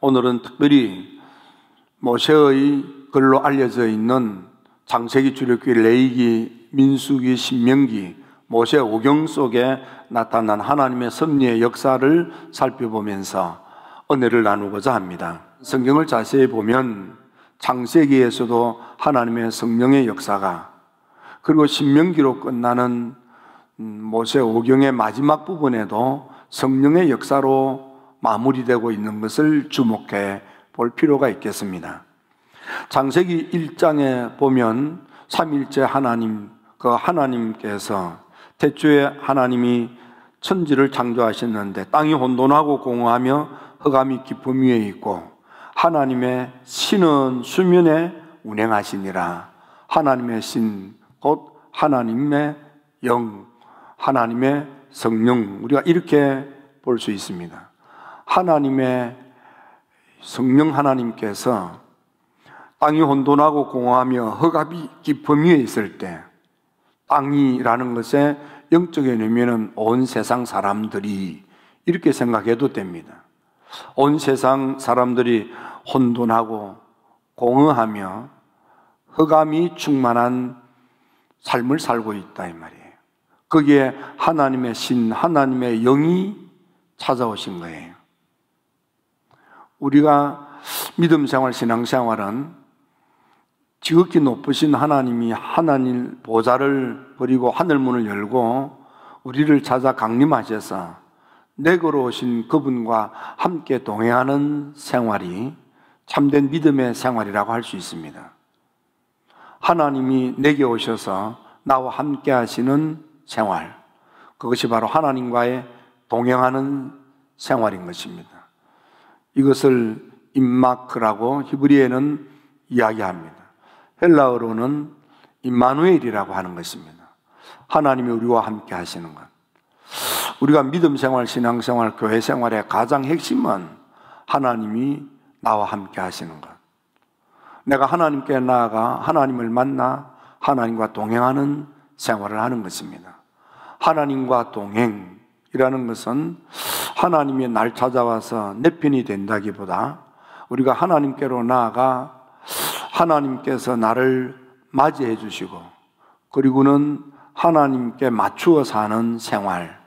오늘은 특별히 모세의 글로 알려져 있는 창세기, 출애굽기, 레위기, 민수기, 신명기, 모세 오경 속에 나타난 하나님의 섭리의 역사를 살펴보면서 은혜를 나누고자 합니다. 성경을 자세히 보면 창세기에서도 하나님의 성령의 역사가, 그리고 신명기로 끝나는 모세 오경의 마지막 부분에도 성령의 역사로 마무리되고 있는 것을 주목해 볼 필요가 있겠습니다. 창세기 1장에 보면 삼위일체 하나님, 그 하나님께서 태초에 하나님이 천지를 창조하셨는데 땅이 혼돈하고 공허하며 흑암이 깊음 위에 있고 하나님의 신은 수면에 운행하시니라. 하나님의 신, 곧 하나님의 영, 하나님의 성령, 우리가 이렇게 볼 수 있습니다. 하나님의 성령 하나님께서 땅이 혼돈하고 공허하며 흑암이 깊음 위에 있을 때, 땅이라는 것에 영적인 의미는 온 세상 사람들이 이렇게 생각해도 됩니다. 온 세상 사람들이 혼돈하고 공허하며 흑암이 충만한 삶을 살고 있다 이 말이에요. 거기에 하나님의 신, 하나님의 영이 찾아오신 거예요. 우리가 믿음 생활, 신앙 생활은 지극히 높으신 하나님이 하나님 보좌를 버리고 하늘문을 열고 우리를 찾아 강림하셔서 내게로 오신 그분과 함께 동행하는 생활이 참된 믿음의 생활이라고 할 수 있습니다. 하나님이 내게 오셔서 나와 함께 하시는 생활, 그것이 바로 하나님과의 동행하는 생활인 것입니다. 이것을 임마크라고 히브리어는 이야기합니다. 헬라어로는 임마누엘이라고 하는 것입니다. 하나님이 우리와 함께 하시는 것. 우리가 믿음 생활, 신앙 생활, 교회 생활의 가장 핵심은 하나님이 나와 함께 하시는 것. 내가 하나님께 나아가 하나님을 만나 하나님과 동행하는 생활을 하는 것입니다. 하나님과 동행이라는 것은 하나님이 날 찾아와서 내 편이 된다기보다 우리가 하나님께로 나아가 하나님께서 나를 맞이해 주시고 그리고는 하나님께 맞추어 사는 생활,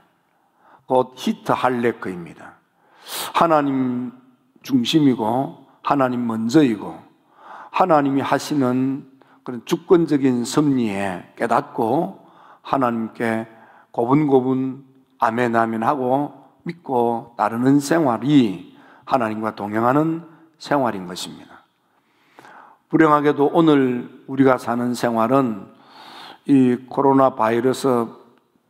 곧 히트 할레크입니다. 하나님 중심이고 하나님 먼저이고 하나님이 하시는 그런 주권적인 섭리에 깨닫고 하나님께 고분고분 아멘 아멘 하고 믿고 따르는 생활이 하나님과 동행하는 생활인 것입니다. 불행하게도 오늘 우리가 사는 생활은 이 코로나 바이러스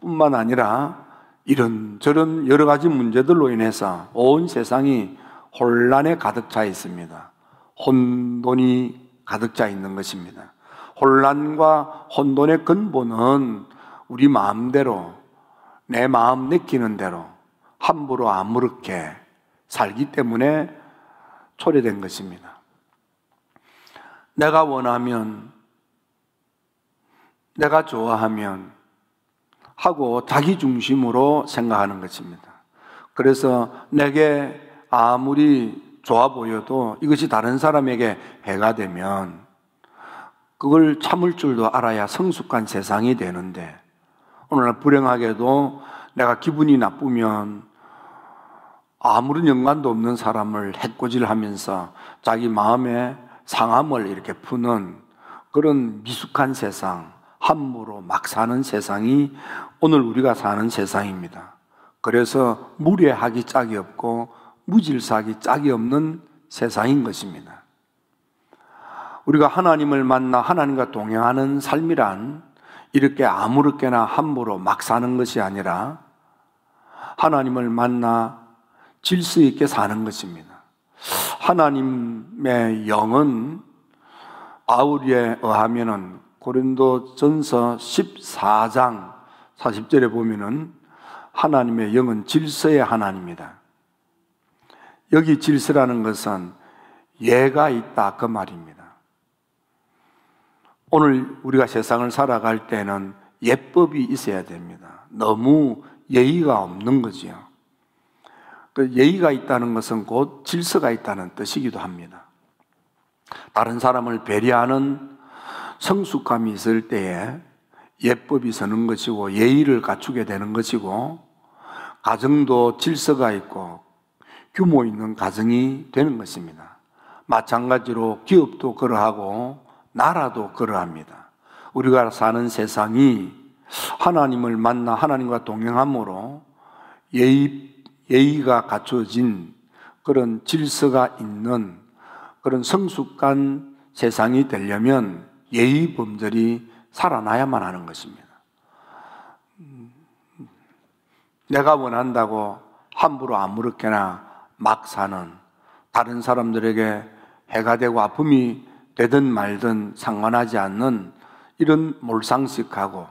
뿐만 아니라 이런저런 여러 가지 문제들로 인해서 온 세상이 혼란에 가득 차 있습니다. 혼돈이 가득 차 있는 것입니다. 혼란과 혼돈의 근본은 우리 마음대로, 내 마음 내키는 대로 함부로 아무렇게 살기 때문에 초래된 것입니다. 내가 원하면, 내가 좋아하면 하고 자기 중심으로 생각하는 것입니다. 그래서 내게 아무리 좋아 보여도 이것이 다른 사람에게 해가 되면 그걸 참을 줄도 알아야 성숙한 세상이 되는데, 오늘날 불행하게도 내가 기분이 나쁘면 아무런 연관도 없는 사람을 해코지하면서 자기 마음의 상함을 이렇게 푸는 그런 미숙한 세상, 함부로 막 사는 세상이 오늘 우리가 사는 세상입니다. 그래서 무례하기 짝이 없고 무질서하기 짝이 없는 세상인 것입니다. 우리가 하나님을 만나 하나님과 동행하는 삶이란 이렇게 아무렇게나 함부로 막 사는 것이 아니라 하나님을 만나 질서 있게 사는 것입니다. 하나님의 영은 바울에 의하면은 고린도전서 14장 40절에 보면은 하나님의 영은 질서의 하나님이다. 여기 질서라는 것은 예가 있다 그 말입니다. 오늘 우리가 세상을 살아갈 때는 예법이 있어야 됩니다. 너무 예의가 없는 거지요. 그 예의가 있다는 것은 곧 질서가 있다는 뜻이기도 합니다. 다른 사람을 배려하는 성숙감이 있을 때에 예법이 서는 것이고 예의를 갖추게 되는 것이고 가정도 질서가 있고 규모 있는 가정이 되는 것입니다. 마찬가지로 기업도 그러하고 나라도 그러합니다. 우리가 사는 세상이 하나님을 만나 하나님과 동행함으로 예의가 갖춰진 그런 질서가 있는 그런 성숙한 세상이 되려면 예의 범절이 살아나야만 하는 것입니다. 내가 원한다고 함부로 아무렇게나 막 사는, 다른 사람들에게 해가 되고 아픔이 되든 말든 상관하지 않는 이런 몰상식하고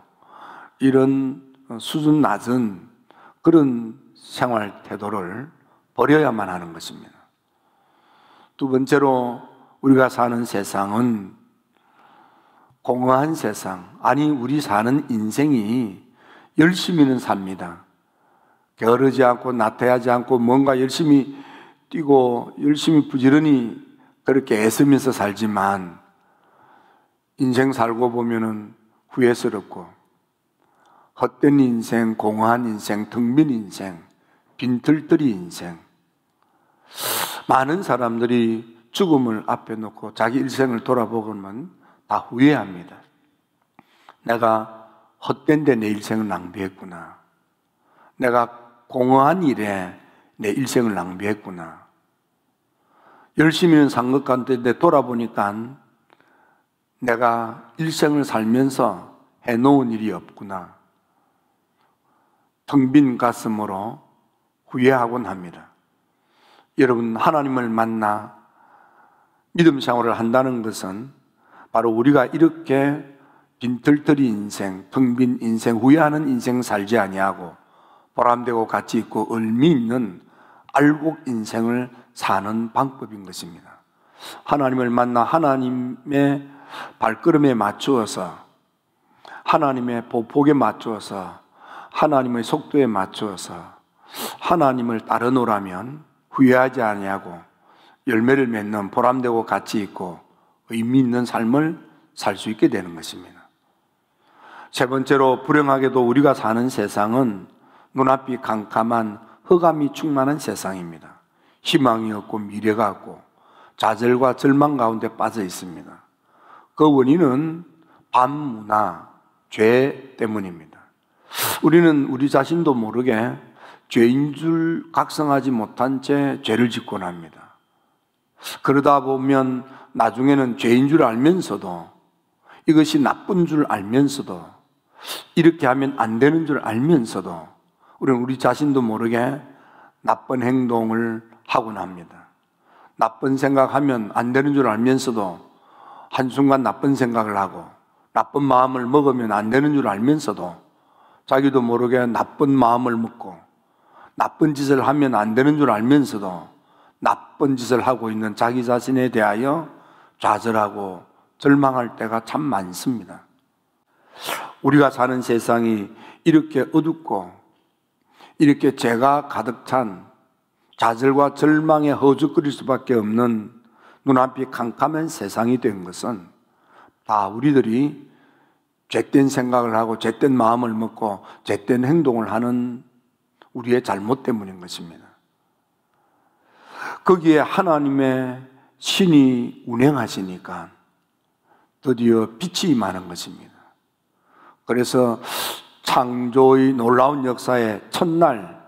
이런 수준 낮은 그런 생활 태도를 버려야만 하는 것입니다. 두 번째로 우리가 사는 세상은 공허한 세상, 아니 우리 사는 인생이 열심히는 삽니다. 게으르지 않고 나태하지 않고 뭔가 열심히 뛰고 열심히 부지런히 그렇게 애쓰면서 살지만 인생 살고 보면은 후회스럽고 헛된 인생, 공허한 인생, 텅 빈 인생, 빈털터리 인생. 많은 사람들이 죽음을 앞에 놓고 자기 일생을 돌아보면 다 후회합니다. 내가 헛된 데 내 일생을 낭비했구나. 내가 공허한 일에 내 일생을 낭비했구나. 열심히는 산 것 같은데 돌아보니까 내가 일생을 살면서 해놓은 일이 없구나. 텅 빈 가슴으로 후회하곤 합니다. 여러분, 하나님을 만나 믿음 생활을 한다는 것은 바로 우리가 이렇게 빈털터리 인생, 텅 빈 인생, 후회하는 인생 살지 아니하고 보람되고 가치 있고 의미 있는 알곡 인생을 사는 방법인 것입니다. 하나님을 만나 하나님의 발걸음에 맞추어서, 하나님의 보폭에 맞추어서, 하나님의 속도에 맞추어서 하나님을 따르노라면 후회하지 아니하고 열매를 맺는 보람되고 가치 있고 의미 있는 삶을 살 수 있게 되는 것입니다. 세 번째로, 불행하게도 우리가 사는 세상은 눈앞이 캄캄한 흑암이 충만한 세상입니다. 희망이 없고 미래가 없고 좌절과 절망 가운데 빠져 있습니다. 그 원인은 반문화, 죄 때문입니다. 우리는 우리 자신도 모르게 죄인 줄 각성하지 못한 채 죄를 짓곤 합니다. 그러다 보면 나중에는 죄인 줄 알면서도, 이것이 나쁜 줄 알면서도, 이렇게 하면 안 되는 줄 알면서도 우리는 우리 자신도 모르게 나쁜 행동을 하곤 합니다. 나쁜 생각하면 안 되는 줄 알면서도 한순간 나쁜 생각을 하고, 나쁜 마음을 먹으면 안 되는 줄 알면서도 자기도 모르게 나쁜 마음을 먹고, 나쁜 짓을 하면 안 되는 줄 알면서도 나쁜 짓을 하고 있는 자기 자신에 대하여 좌절하고 절망할 때가 참 많습니다. 우리가 사는 세상이 이렇게 어둡고 이렇게 죄가 가득 찬 좌절과 절망에 허죽거릴 수밖에 없는 눈앞이 캄캄한 세상이 된 것은 다 우리들이 죄된 생각을 하고 죄된 마음을 먹고 죄된 행동을 하는 우리의 잘못 때문인 것입니다. 거기에 하나님의 신이 운행하시니까 드디어 빛이 임하는 것입니다. 그래서 창조의 놀라운 역사의 첫날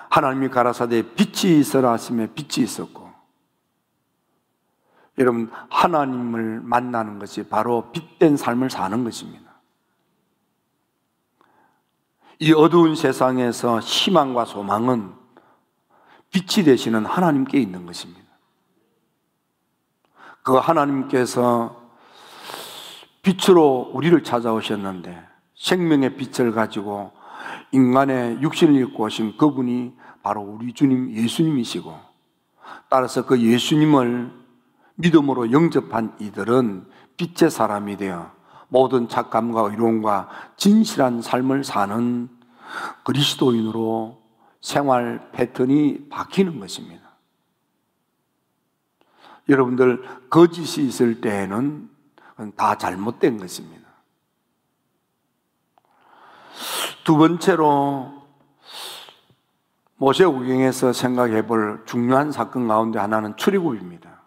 하나님이 가라사대 빛이 있어라 하시며 빛이 있었고, 여러분, 하나님을 만나는 것이 바로 빛된 삶을 사는 것입니다. 이 어두운 세상에서 희망과 소망은 빛이 되시는 하나님께 있는 것입니다. 그 하나님께서 빛으로 우리를 찾아오셨는데 생명의 빛을 가지고 인간의 육신을 입고 오신 그분이 바로 우리 주님 예수님이시고, 따라서 그 예수님을 믿음으로 영접한 이들은 빛의 사람이 되어 모든 착감과 의로움과 진실한 삶을 사는 그리스도인으로 생활 패턴이 바뀌는 것입니다. 여러분들 거짓이 있을 때에는 다 잘못된 것입니다. 두 번째로 모세오경에서 생각해 볼 중요한 사건 가운데 하나는 출애굽입니다.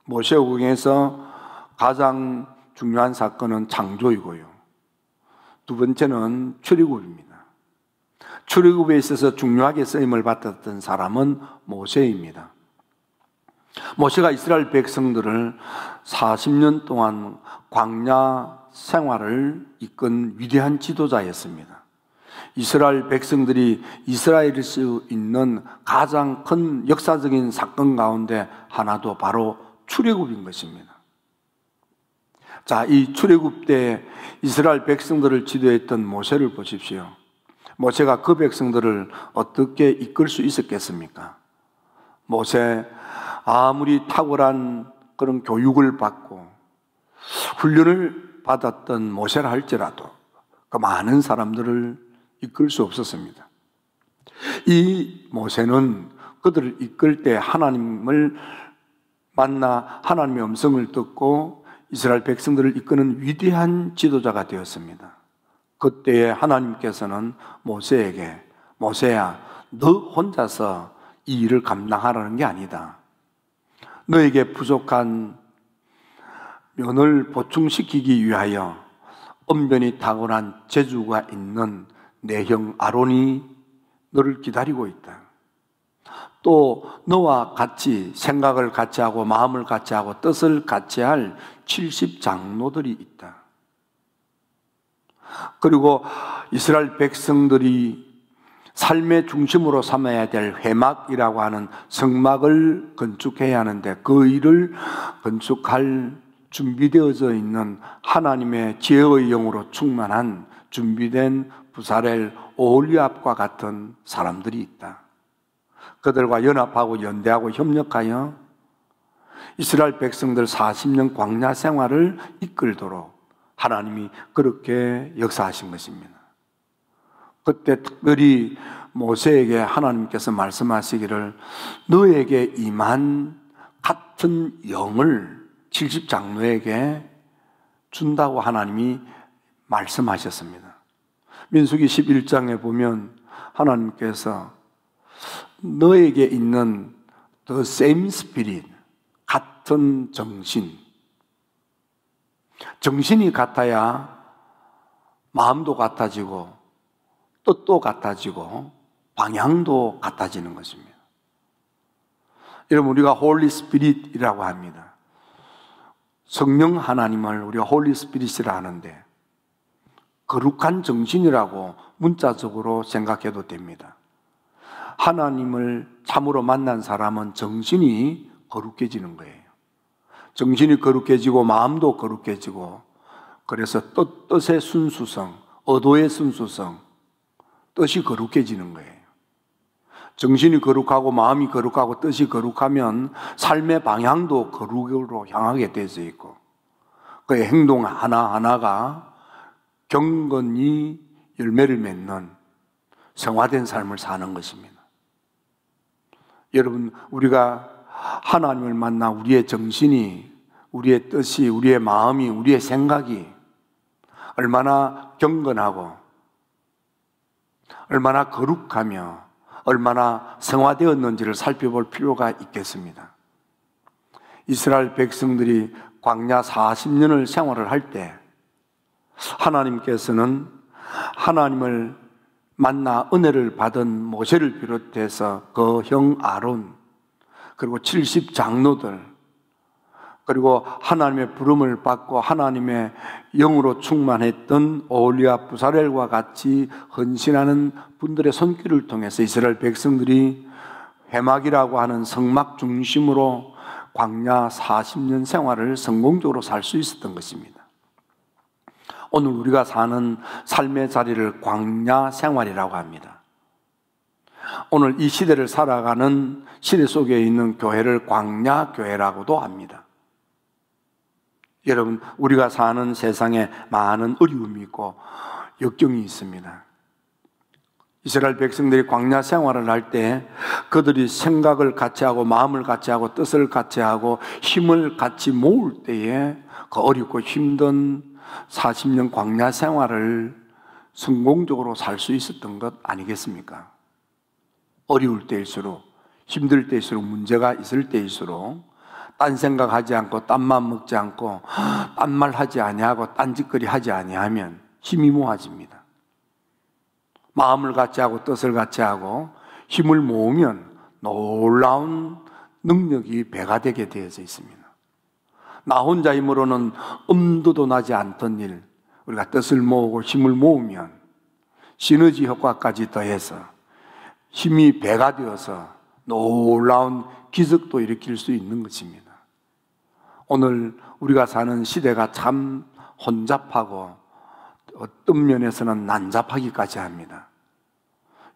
모세오경에서 가장 중요한 사건은 창조이고요. 두 번째는 출애굽입니다. 출애굽에 있어서 중요하게 쓰임을 받았던 사람은 모세입니다. 모세가 이스라엘 백성들을 40년 동안 광야 생활을 이끈 위대한 지도자였습니다. 이스라엘 백성들이 이스라엘일 수 있는 가장 큰 역사적인 사건 가운데 하나도 바로 출애굽인 것입니다. 자, 이 출애굽 때 이스라엘 백성들을 지도했던 모세를 보십시오. 모세가 그 백성들을 어떻게 이끌 수 있었겠습니까? 모세, 아무리 탁월한 그런 교육을 받고 훈련을 받았던 모세라 할지라도 그 많은 사람들을 이끌 수 없었습니다. 이 모세는 그들을 이끌 때 하나님을 만나 하나님의 음성을 듣고 이스라엘 백성들을 이끄는 위대한 지도자가 되었습니다. 그때에 하나님께서는 모세에게 모세야, 너 혼자서 이 일을 감당하라는 게 아니다. 너에게 부족한 면을 보충시키기 위하여 언변이 탁월한 재주가 있는 내 형 아론이 너를 기다리고 있다. 또 너와 같이 생각을 같이 하고 마음을 같이 하고 뜻을 같이 할 70장로들이 있다. 그리고 이스라엘 백성들이 삶의 중심으로 삼아야 될 회막이라고 하는 성막을 건축해야 하는데 그 일을 건축할 준비되어져 있는 하나님의 지혜의 영으로 충만한 준비된 부사렐, 오홀리압과 같은 사람들이 있다. 그들과 연합하고 연대하고 협력하여 이스라엘 백성들 40년 광야 생활을 이끌도록 하나님이 그렇게 역사하신 것입니다. 그때 특별히 모세에게 하나님께서 말씀하시기를 너에게 임한 같은 영을 70장로에게 준다고 하나님이 말씀하셨습니다. 민수기 11장에 보면 하나님께서 너에게 있는 the same spirit, 같은 정신이 같아야 마음도 같아지고 뜻도 같아지고 방향도 같아지는 것입니다. 여러분, 우리가 홀리 스피릿이라고 합니다. 성령 하나님을 우리가 홀리 스피릿이라 하는데 거룩한 정신이라고 문자적으로 생각해도 됩니다. 하나님을 참으로 만난 사람은 정신이 거룩해지는 거예요. 정신이 거룩해지고 마음도 거룩해지고 그래서 뜻의 순수성, 의도의 순수성, 뜻이 거룩해지는 거예요. 정신이 거룩하고 마음이 거룩하고 뜻이 거룩하면 삶의 방향도 거룩으로 향하게 되어 있고 그의 행동 하나하나가 경건히 열매를 맺는 성화된 삶을 사는 것입니다. 여러분, 우리가 하나님을 만나 우리의 정신이, 우리의 뜻이, 우리의 마음이, 우리의 생각이 얼마나 경건하고 얼마나 거룩하며 얼마나 성화되었는지를 살펴볼 필요가 있겠습니다. 이스라엘 백성들이 광야 40년을 생활을 할 때 하나님께서는 하나님을 만나 은혜를 받은 모세를 비롯해서 그 형 아론 그리고 70장로들 그리고 하나님의 부름을 받고 하나님의 영으로 충만했던 오홀리압 부사렐과 같이 헌신하는 분들의 손길을 통해서 이스라엘 백성들이 회막이라고 하는 성막 중심으로 광야 40년 생활을 성공적으로 살 수 있었던 것입니다. 오늘 우리가 사는 삶의 자리를 광야 생활이라고 합니다. 오늘 이 시대를 살아가는 시대 속에 있는 교회를 광야 교회라고도 합니다. 여러분, 우리가 사는 세상에 많은 어려움이 있고 역경이 있습니다. 이스라엘 백성들이 광야 생활을 할 때 그들이 생각을 같이 하고 마음을 같이 하고 뜻을 같이 하고 힘을 같이 모을 때에 그 어렵고 힘든 40년 광야 생활을 성공적으로 살 수 있었던 것 아니겠습니까? 어려울 때일수록, 힘들 때일수록, 문제가 있을 때일수록 딴 생각하지 않고 딴맘 먹지 않고 딴 말 하지 아니하고 딴짓거리 하지 아니하면 힘이 모아집니다. 마음을 같이 하고 뜻을 같이 하고 힘을 모으면 놀라운 능력이 배가 되게 되어져 있습니다. 나 혼자 힘으로는 엄두도 나지 않던 일, 우리가 뜻을 모으고 힘을 모으면 시너지 효과까지 더해서 힘이 배가 되어서 놀라운 기적도 일으킬 수 있는 것입니다. 오늘 우리가 사는 시대가 참 혼잡하고 어떤 면에서는 난잡하기까지 합니다.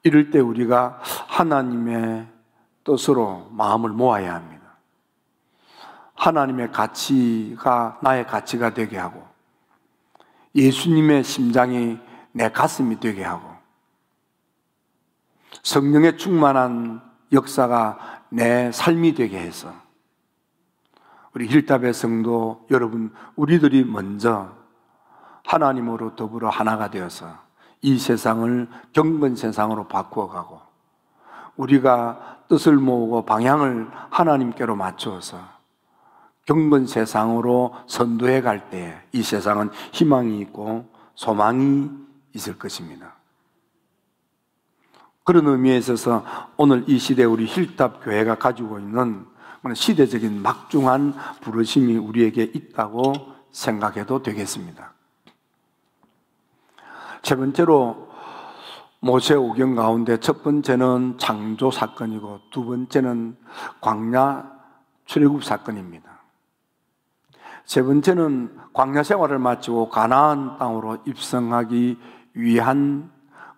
이럴 때 우리가 하나님의 뜻으로 마음을 모아야 합니다. 하나님의 가치가 나의 가치가 되게 하고 예수님의 심장이 내 가슴이 되게 하고 성령의 충만한 역사가 내 삶이 되게 해서 우리 힐답의 성도 여러분, 우리들이 먼저 하나님으로 더불어 하나가 되어서 이 세상을 경건 세상으로 바꾸어가고 우리가 뜻을 모으고 방향을 하나님께로 맞추어서 경건 세상으로 선도해 갈 때 이 세상은 희망이 있고 소망이 있을 것입니다. 그런 의미에 있어서 오늘 이 시대 우리 힐답 교회가 가지고 있는 시대적인 막중한 부르심이 우리에게 있다고 생각해도 되겠습니다. 세 번째로 모세 오경 가운데 첫 번째는 창조 사건이고 두 번째는 광야 출애굽 사건입니다. 세 번째는 광야 생활을 마치고 가나안 땅으로 입성하기 위한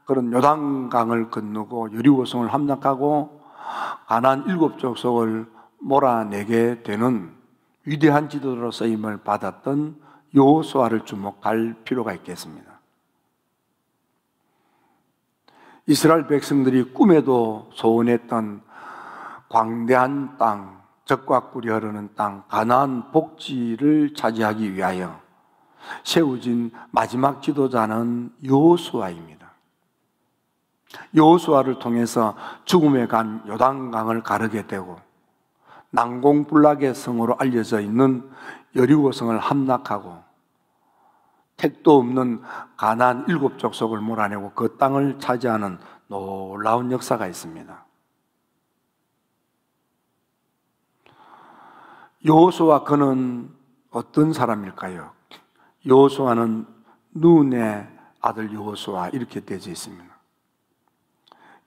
그런 요단강을 건너고 여리고성을 함락하고 가나안 7족속을 몰아내게 되는 위대한 지도자로 쓰임을 받았던 여호수아를 주목할 필요가 있겠습니다. 이스라엘 백성들이 꿈에도 소원했던 광대한 땅, 젖과 꿀이 흐르는 땅, 가나안 복지를 차지하기 위하여 세워진 마지막 지도자는 여호수아입니다. 여호수아를 통해서 죽음에 간 요단강을 가르게 되고 난공불락의 성으로 알려져 있는 여리고성을 함락하고 택도 없는 가나안 7족속을 몰아내고 그 땅을 차지하는 놀라운 역사가 있습니다. 여호수아 그는 어떤 사람일까요? 여호수아는 눈의 아들 여호수아 이렇게 되어 있습니다.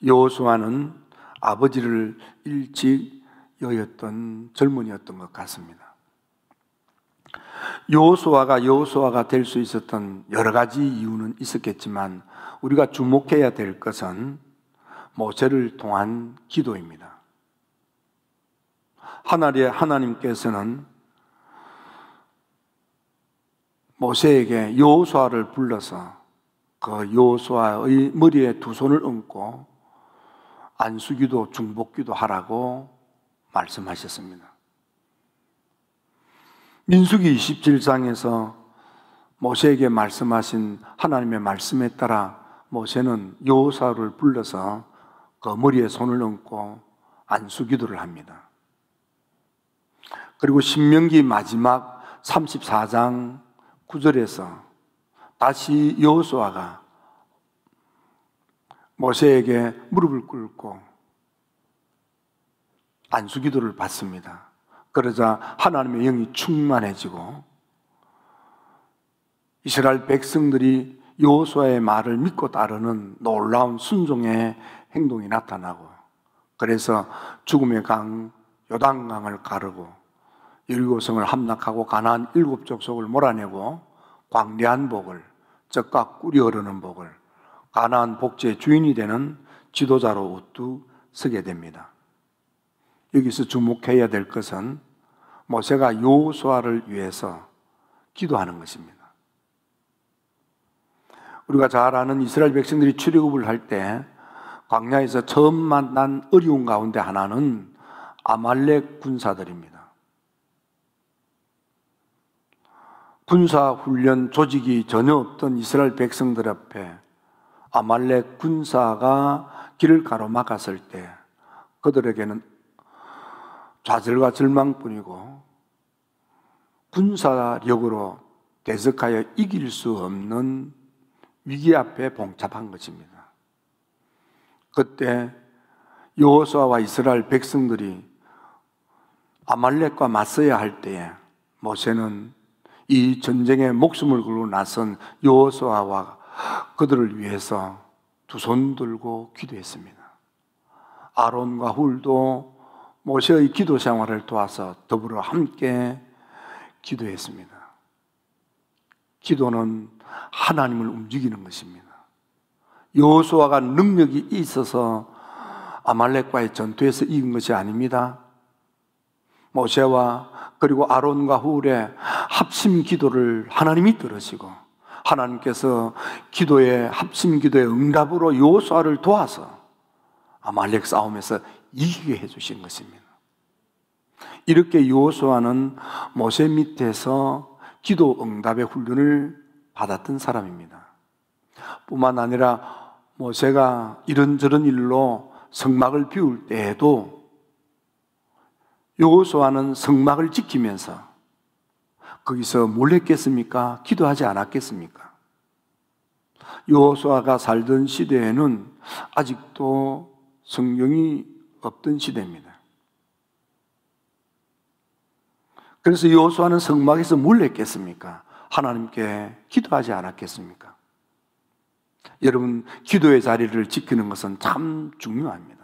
여호수아는 아버지를 일찍 여였던 젊은이였던 것 같습니다. 여호수아가 될 수 있었던 여러 가지 이유는 있었겠지만 우리가 주목해야 될 것은 모세를 통한 기도입니다. 하나님께서는 모세에게 여호수아를 불러서 그 여호수아의 머리에 두 손을 얹고 안수기도 중복기도 하라고 말씀하셨습니다. 민수기 27장에서 모세에게 말씀하신 하나님의 말씀에 따라 모세는 여호수아를 불러서 그 머리에 손을 얹고 안수기도를 합니다. 그리고 신명기 마지막 34장 9절에서 다시 여호수아가 모세에게 무릎을 꿇고 안수기도를 받습니다. 그러자 하나님의 영이 충만해지고 이스라엘 백성들이 여호수아의 말을 믿고 따르는 놀라운 순종의 행동이 나타나고 그래서 죽음의 강 요단강을 가르고 여리고성을 함락하고 가나안 7족속을 몰아내고 광대한 복을, 젖과 꿀이 흐르는 복을, 가나안 복지의 주인이 되는 지도자로 우뚝 서게 됩니다. 여기서 주목해야 될 것은 모세가 여호수아를 위해서 기도하는 것입니다. 우리가 잘 아는 이스라엘 백성들이 출애굽을 할 때 광야에서 처음 만난 어려운 가운데 하나는 아말렉 군사들입니다. 군사훈련 조직이 전혀 없던 이스라엘 백성들 앞에 아말렉 군사가 길을 가로막았을 때 그들에게는 좌절과 절망뿐이고 군사력으로 대적하여 이길 수 없는 위기 앞에 봉착한 것입니다. 그때 여호수아와 이스라엘 백성들이 아말렉과 맞서야 할 때에 모세는 이 전쟁에 목숨을 걸고 나선 여호수아와 그들을 위해서 두 손 들고 기도했습니다. 아론과 훌도 모세의 기도 생활을 도와서 더불어 함께 기도했습니다. 기도는 하나님을 움직이는 것입니다. 여호수아가 능력이 있어서 아말렉과의 전투에서 이긴 것이 아닙니다. 모세와 그리고 아론과 훌의 합심 기도를 하나님이 들으시고 하나님께서 합심 기도의 응답으로 여호수아를 도와서 아말렉 싸움에서 이기게 해주신 것입니다. 이렇게 여호수아는 모세 밑에서 기도 응답의 훈련을 받았던 사람입니다. 뿐만 아니라 모세가 이런저런 일로 성막을 비울 때에도 여호수아는 성막을 지키면서 거기서 뭘 했겠습니까? 기도하지 않았겠습니까? 여호수아가 살던 시대에는 아직도 성경이 없던 시대입니다. 그래서 여호수아는 성막에서 뭘 했겠습니까? 하나님께 기도하지 않았겠습니까? 여러분, 기도의 자리를 지키는 것은 참 중요합니다.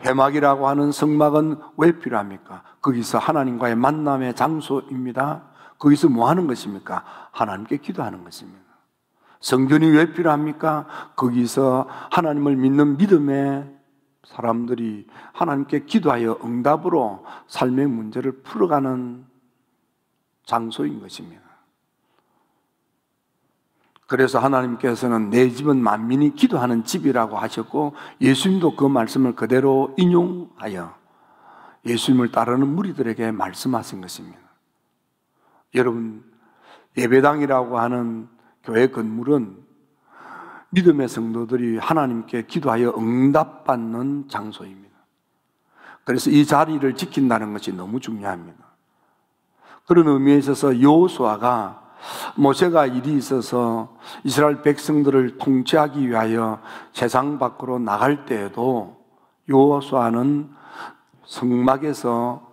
회막이라고 하는 성막은 왜 필요합니까? 거기서 하나님과의 만남의 장소입니다. 거기서 뭐 하는 것입니까? 하나님께 기도하는 것입니다. 성전이 왜 필요합니까? 거기서 하나님을 믿는 믿음의 사람들이 하나님께 기도하여 응답으로 삶의 문제를 풀어가는 장소인 것입니다. 그래서 하나님께서는 내 집은 만민이 기도하는 집이라고 하셨고 예수님도 그 말씀을 그대로 인용하여 예수님을 따르는 무리들에게 말씀하신 것입니다. 여러분, 예배당이라고 하는 교회 건물은 믿음의 성도들이 하나님께 기도하여 응답받는 장소입니다. 그래서 이 자리를 지킨다는 것이 너무 중요합니다. 그런 의미에 있어서 여호수아가 모세가 일이 있어서 이스라엘 백성들을 통치하기 위하여 세상 밖으로 나갈 때에도 여호수아는 성막에서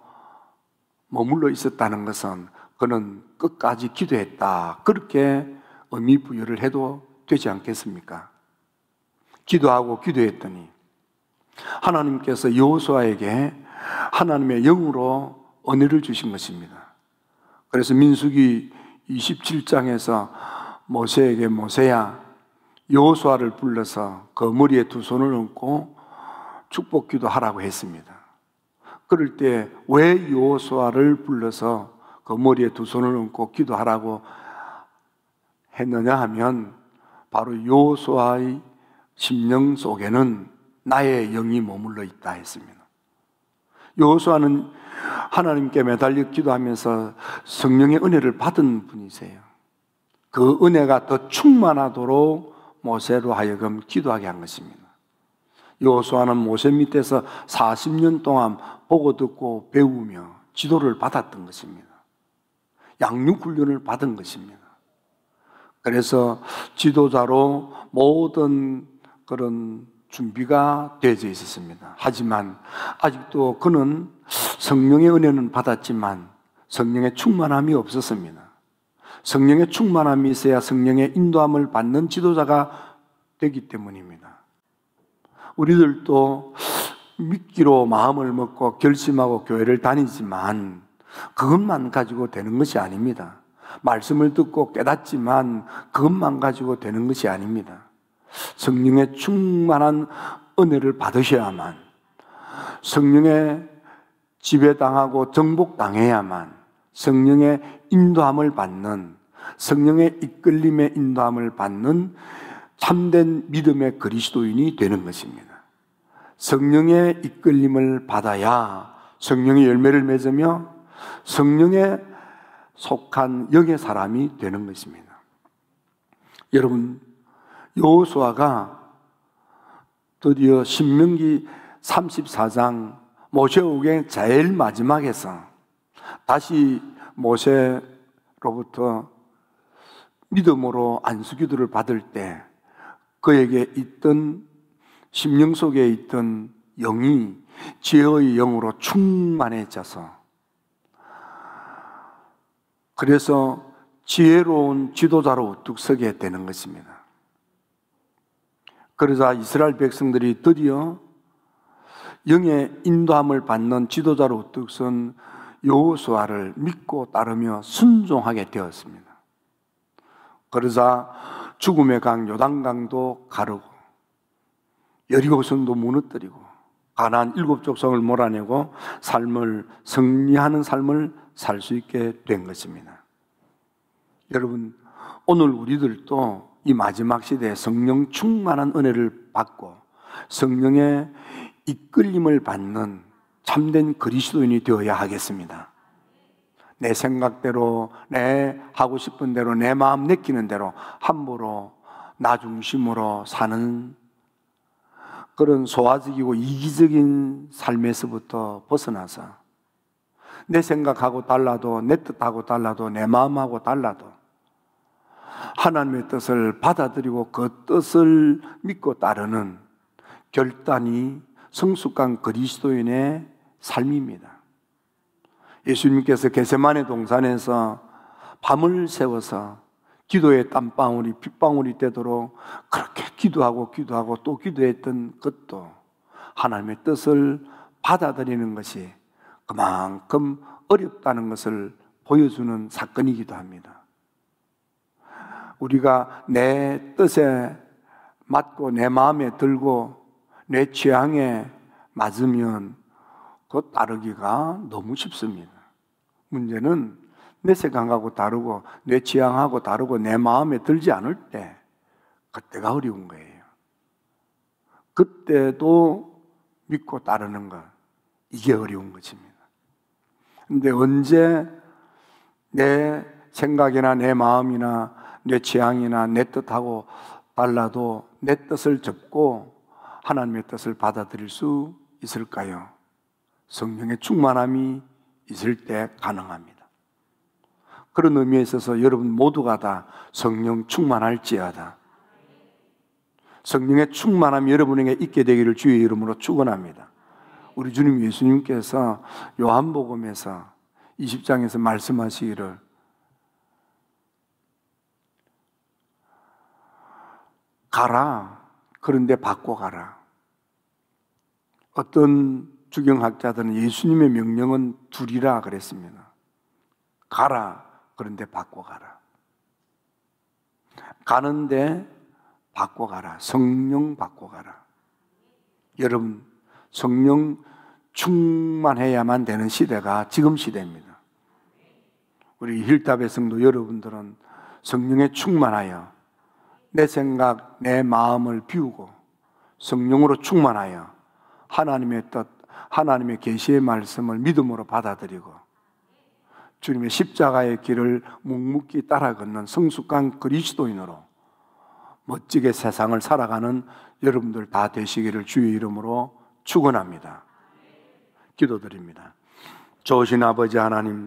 머물러 있었다는 것은 그는 끝까지 기도했다, 그렇게 의미 부여를 해도 되지 않겠습니까? 기도하고 기도했더니 하나님께서 여호수아에게 하나님의 영으로 은혜를 주신 것입니다. 그래서 민수기 27장에서 모세에게 모세야, 여호수아를 불러서 그 머리에 두 손을 얹고 축복 기도하라고 했습니다. 그럴 때 왜 여호수아를 불러서 그 머리에 두 손을 얹고 기도하라고 했느냐 하면 바로 여호수아의 심령 속에는 나의 영이 머물러 있다 했습니다. 여호수아는 하나님께 매달려 기도하면서 성령의 은혜를 받은 분이세요. 그 은혜가 더 충만하도록 모세로 하여금 기도하게 한 것입니다. 여호수아는 모세 밑에서 40년 동안 보고 듣고 배우며 지도를 받았던 것입니다. 양육 훈련을 받은 것입니다. 그래서 지도자로 모든 그런 준비가 되어져 있었습니다. 하지만 아직도 그는 성령의 은혜는 받았지만 성령의 충만함이 없었습니다. 성령의 충만함이 있어야 성령의 인도함을 받는 지도자가 되기 때문입니다. 우리들도 믿기로 마음을 먹고 결심하고 교회를 다니지만 그것만 가지고 되는 것이 아닙니다. 말씀을 듣고 깨닫지만 그것만 가지고 되는 것이 아닙니다. 성령의 충만한 은혜를 받으셔야만, 성령의 지배당하고 정복당해야만 성령의 인도함을 받는, 성령의 이끌림의 인도함을 받는 참된 믿음의 그리스도인이 되는 것입니다. 성령의 이끌림을 받아야 성령의 열매를 맺으며 성령에 속한 영의 사람이 되는 것입니다. 여러분, 여호수아가 드디어 신명기 34장 모세오경 제일 마지막에서 다시 모세로부터 믿음으로 안수기도를 받을 때 그에게 있던 심령 속에 있던 영이 지혜의 영으로 충만해져서 그래서 지혜로운 지도자로 우뚝 서게 되는 것입니다. 그러자 이스라엘 백성들이 드디어 영의 인도함을 받는 지도자로 우뚝 선 여호수아를 믿고 따르며 순종하게 되었습니다. 그러자 죽음의 강 요단강도 가르고 여리고성도 무너뜨리고 가나안 7족속을 몰아내고 삶을 승리하는 삶을 살 수 있게 된 것입니다. 여러분, 오늘 우리들도 이 마지막 시대에 성령 충만한 은혜를 받고 성령의 이끌림을 받는 참된 그리스도인이 되어야 하겠습니다. 내 생각대로, 내 하고 싶은 대로, 내 마음 내키는 대로 함부로 나 중심으로 사는 그런 소화적이고 이기적인 삶에서부터 벗어나서 내 생각하고 달라도, 내 뜻하고 달라도, 내 마음하고 달라도 하나님의 뜻을 받아들이고 그 뜻을 믿고 따르는 결단이 성숙한 그리스도인의 삶입니다. 예수님께서 겟세마네 동산에서 밤을 새워서 기도의 땀방울이 빗방울이 되도록 그렇게 기도하고 또 기도했던 것도 하나님의 뜻을 받아들이는 것이 그만큼 어렵다는 것을 보여주는 사건이기도 합니다. 우리가 내 뜻에 맞고 내 마음에 들고 내 취향에 맞으면 그 따르기가 너무 쉽습니다. 문제는 내 생각하고 다르고 내 취향하고 다르고 내 마음에 들지 않을 때 그때가 어려운 거예요. 그때도 믿고 따르는 것, 이게 어려운 것입니다. 근데 언제 내 생각이나 내 마음이나 내 취향이나 내 뜻하고 달라도 내 뜻을 접고 하나님의 뜻을 받아들일 수 있을까요? 성령의 충만함이 있을 때 가능합니다. 그런 의미에 있어서 여러분 모두가 다 성령 충만할지어다. 성령의 충만함이 여러분에게 있게 되기를 주의 이름으로 축원합니다. 우리 주님 예수님께서 요한복음에서 20장에서 말씀하시기를 가라, 그런데 받고 가라. 어떤 주경학자들은 예수님의 명령은 둘이라 그랬습니다. 가라, 그런데 받고 가라. 가는데 받고 가라. 성령 받고 가라. 여러분, 성령 충만해야만 되는 시대가 지금 시대입니다. 우리 힐답의 성도 여러분들은 성령에 충만하여 내 생각, 내 마음을 비우고 성령으로 충만하여 하나님의 뜻, 하나님의 계시의 말씀을 믿음으로 받아들이고 주님의 십자가의 길을 묵묵히 따라 걷는 성숙한 그리스도인으로 멋지게 세상을 살아가는 여러분들 다 되시기를 주의 이름으로 축원합니다. 기도드립니다. 좋으신 아버지 하나님,